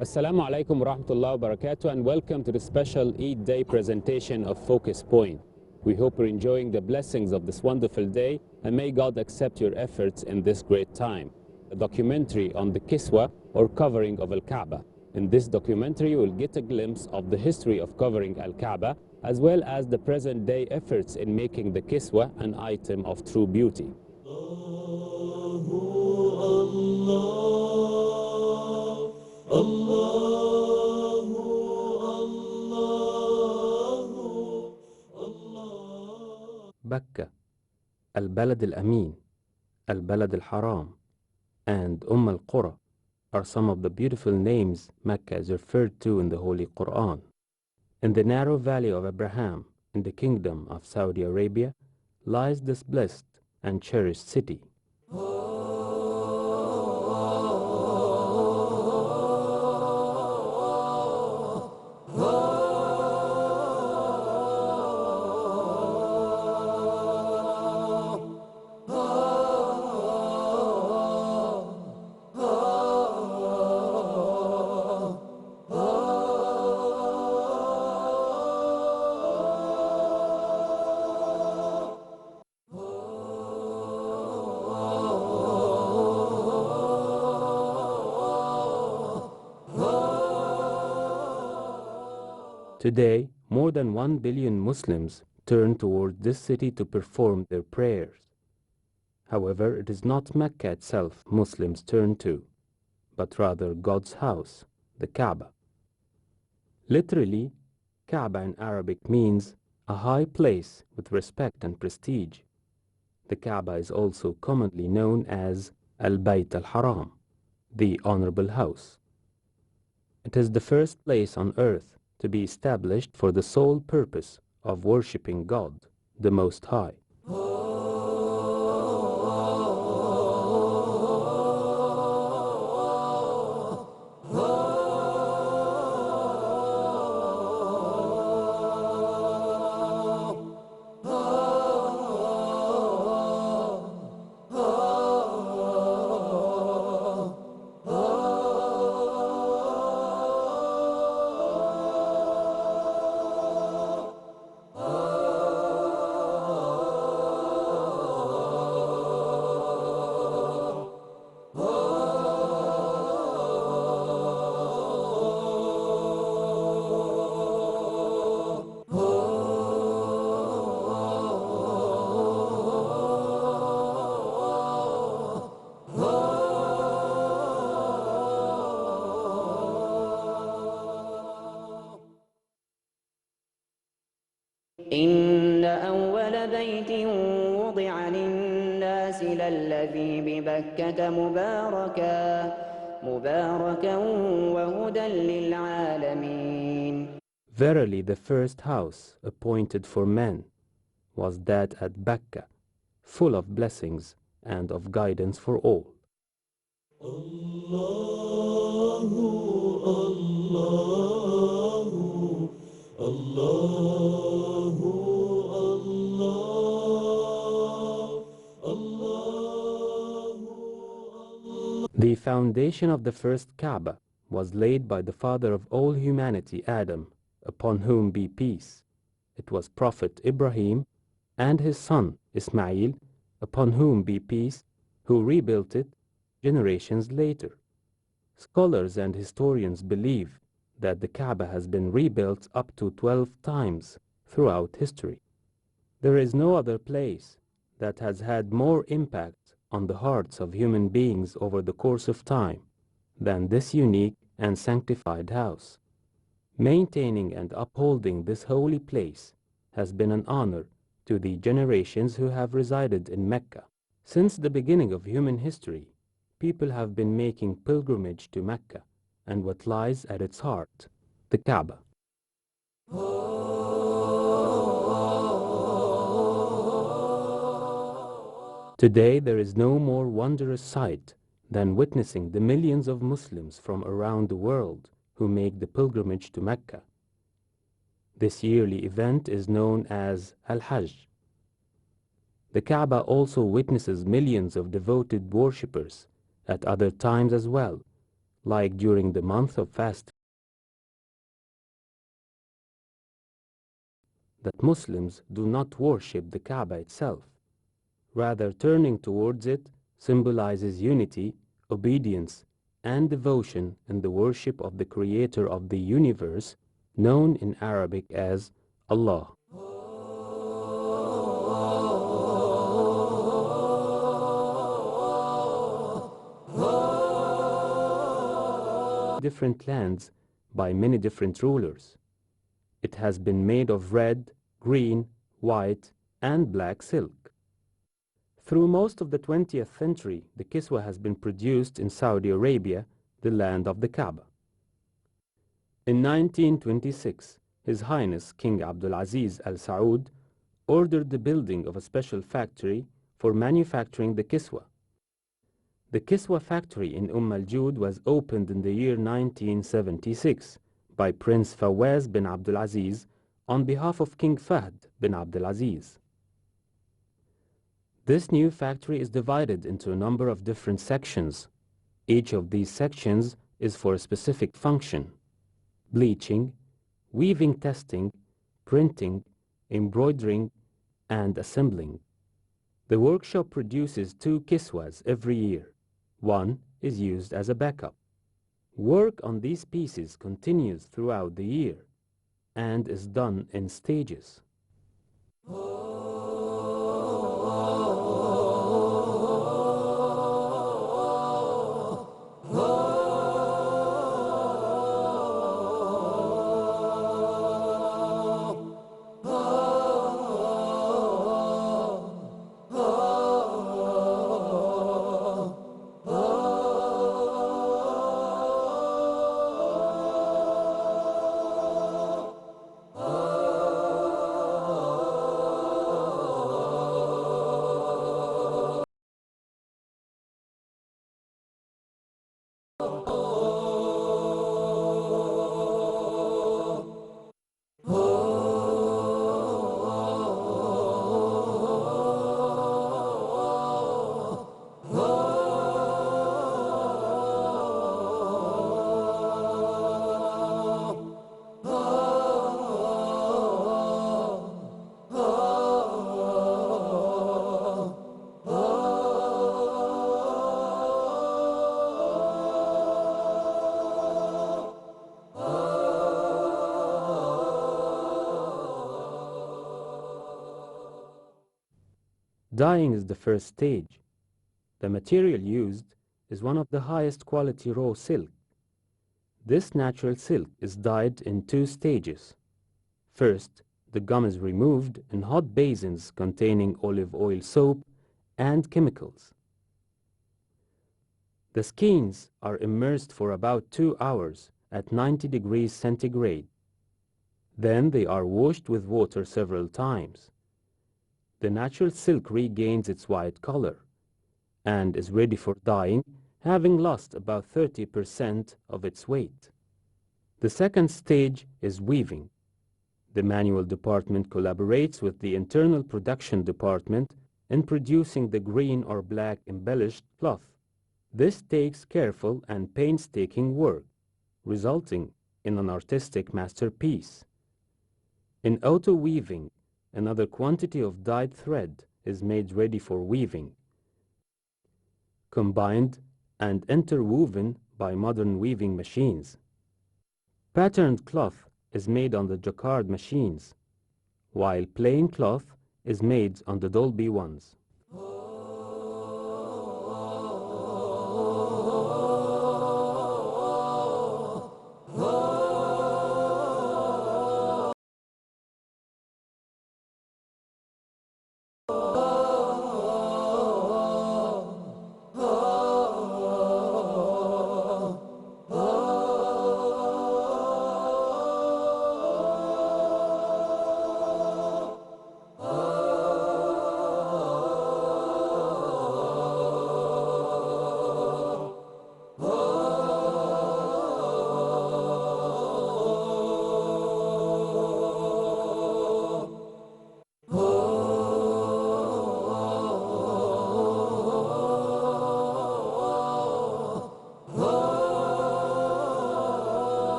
Assalamu alaikum wa rahmatullahi wa barakatuh, and welcome to the special Eid Day presentation of Focus Point. We hope you're enjoying the blessings of this wonderful day, and may God accept your efforts in this great time. A documentary on the Kiswa, or covering of Al-Kahba. In this documentary, you will get a glimpse of the history of covering Al-Kahba, as well as the present-day efforts in making the Kiswa an item of true beauty. Makkah, Al-Balad Al-Amin, Al-Balad Al-Haram, and Al-Qura are some of the beautiful names Mecca is referred to in the Holy Quran. In the narrow valley of Abraham, in the kingdom of Saudi Arabia, lies this blessed and cherished city. Today, more than 1 billion Muslims turn toward this city to perform their prayers. However, it is not Mecca itself Muslims turn to, but rather God's house, the Kahba. Literally, Kahba in Arabic means a high place with respect and prestige. The Kahba is also commonly known as Al-Bayt al-Haram, the honorable house. It is the first place on earth to be established for the sole purpose of worshipping God, the Most High. إن أول بيت وضع للناس للذي ببكة مباركا وهدى للعالمين. Verily, the first house appointed for men was that at Bakka, full of blessings and of guidance for all. Allahu, Allahu, Allahu, Allah. The foundation of the first Kaaba was laid by the father of all humanity, Adam, upon whom be peace. It was Prophet Ibrahim and his son Ismail, upon whom be peace, who rebuilt it generations later. Scholars and historians believe that the Kaaba has been rebuilt up to 12 times throughout history. There is no other place that has had more impact on the hearts of human beings over the course of time than this unique and sanctified house. Maintaining and upholding this holy place has been an honor to the generations who have resided in Mecca. Since the beginning of human history, people have been making pilgrimage to Mecca and what lies at its heart, the Kaaba. Today, there is no more wondrous sight than witnessing the millions of Muslims from around the world who make the pilgrimage to Mecca. This yearly event is known as Al-Hajj. The Kaaba also witnesses millions of devoted worshippers at other times as well, like during the month of fasting, that Muslims do not worship the Kaaba itself. Rather, turning towards it symbolizes unity, obedience, and devotion in the worship of the Creator of the universe, known in Arabic as Allah. Different lands by many different rulers. It has been made of red, green, white, and black silk. Through most of the 20th century, the Kiswa has been produced in Saudi Arabia, the land of the Kaaba. In 1926, His Highness King Abdul Aziz Al Saud ordered the building of a special factory for manufacturing the Kiswa. The Kiswa factory in Al Jud was opened in the year 1976 by Prince Fawaz bin Abdul Aziz on behalf of King Fahd bin Abdul Aziz. This new factory is divided into a number of different sections. Each of these sections is for a specific function: bleaching, weaving testing, printing, embroidering, and assembling. The workshop produces 2 kiswas every year. One is used as a backup. Work on these pieces continues throughout the year and is done in stages. Dyeing is the first stage. The material used is one of the highest quality raw silk. This natural silk is dyed in 2 stages. First, the gum is removed in hot basins containing olive oil soap and chemicals. The skeins are immersed for about 2 hours at 90 degrees centigrade. Then they are washed with water several times. The natural silk regains its white color and is ready for dyeing, having lost about 30% of its weight. The second stage is weaving. The manual department collaborates with the internal production department in producing the green or black embellished cloth. This takes careful and painstaking work, resulting in an artistic masterpiece. In auto weaving, another quantity of dyed thread is made ready for weaving, combined and interwoven by modern weaving machines. Patterned cloth is made on the jacquard machines, while plain cloth is made on the Dolby ones.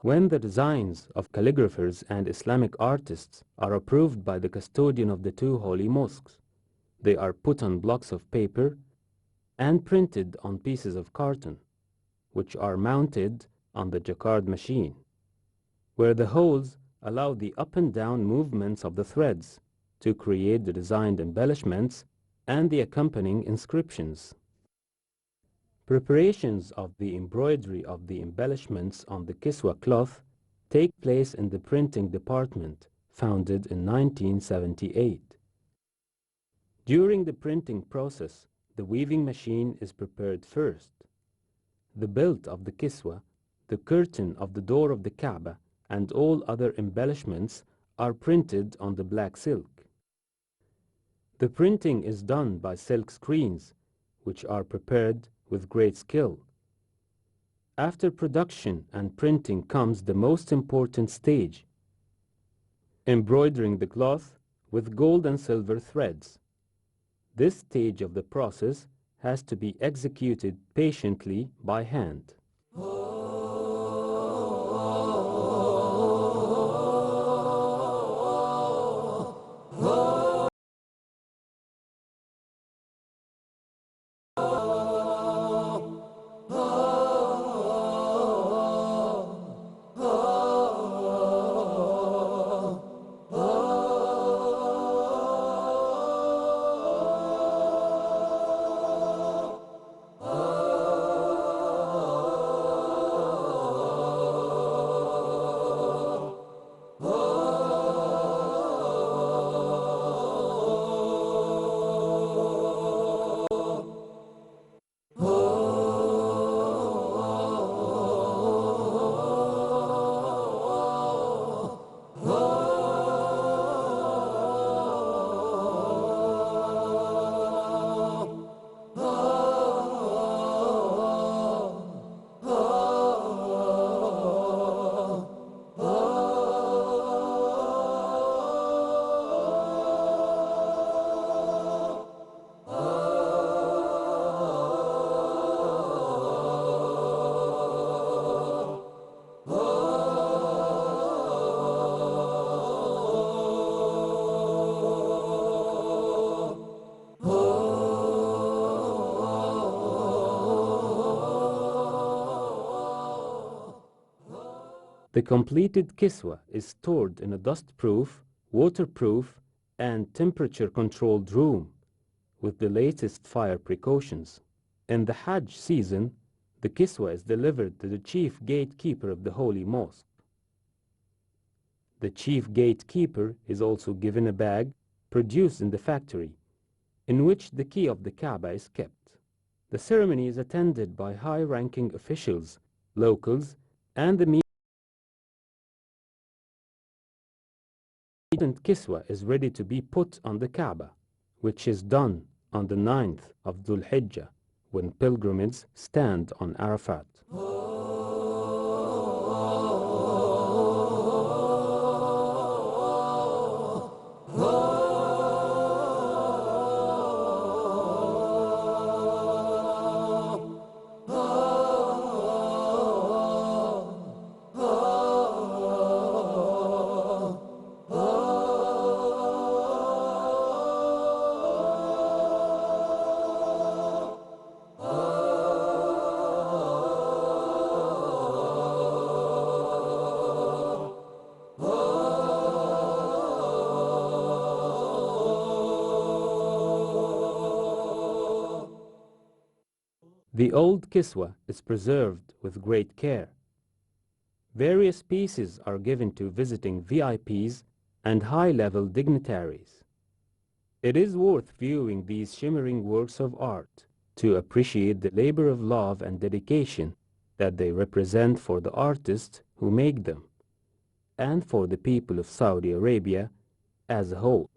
When the designs of calligraphers and Islamic artists are approved by the custodian of the two holy mosques, they are put on blocks of paper and printed on pieces of carton, which are mounted on the jacquard machine, where the holes allow the up and down movements of the threads to create the designed embellishments and the accompanying inscriptions. Preparations of the embroidery of the embellishments on the Kiswa cloth take place in the printing department, founded in 1978. During the printing process, the weaving machine is prepared first. The belt of the Kiswa, the curtain of the door of the Kahba, and all other embellishments are printed on the black silk. The printing is done by silk screens, which are prepared with great skill. After production and printing comes the most important stage, embroidering the cloth with gold and silver threads. This stage of the process has to be executed patiently by hand. The completed Kiswa is stored in a dust-proof, waterproof, and temperature-controlled room with the latest fire precautions. In the Hajj season, the Kiswa is delivered to the chief gatekeeper of the holy mosque. The chief gatekeeper is also given a bag produced in the factory, in which the key of the Kaaba is kept. The ceremony is attended by high-ranking officials, locals, and the Kiswa is ready to be put on the Kaaba, which is done on the 9th of Dhul Hijjah, when pilgrims stand on Arafat. The old Kiswa is preserved with great care. Various pieces are given to visiting VIPs and high-level dignitaries. It is worth viewing these shimmering works of art to appreciate the labor of love and dedication that they represent for the artists who make them, and for the people of Saudi Arabia as a whole.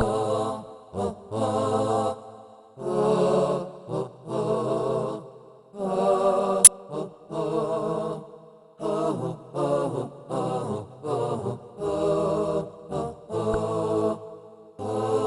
Oh آه